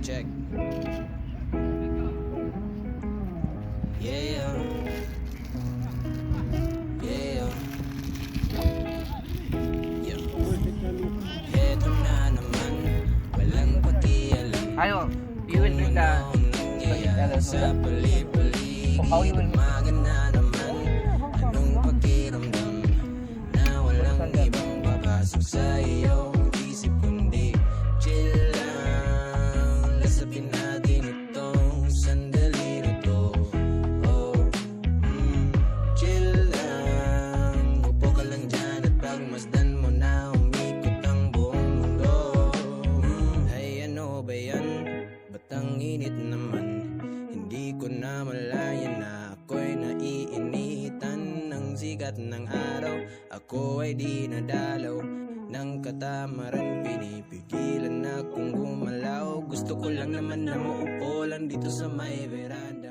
check. Yeah. Yeah. Yeah. Eto na naman, walang pakialam. Ano, you will bring the Sa pali-pali, how you will umaga na naman. Anong pakiramdam na walang ibang papasok sa iyong isip kundi chill lang. Lasapin natin itong sandali na to. Chill lang. Upo ka lang dyan at pagmasdan mo na umikot ang buong mundo. Ay ano ba yan? Ba't ang init naman? Hindi ko na malayan na ako'y naiinitan ng sikat ng araw. Ako ay di nadalaw ng katamaran, pinipigilan na kung gumalaw. Gusto ko lang naman na maupo lang dito sa may veranda.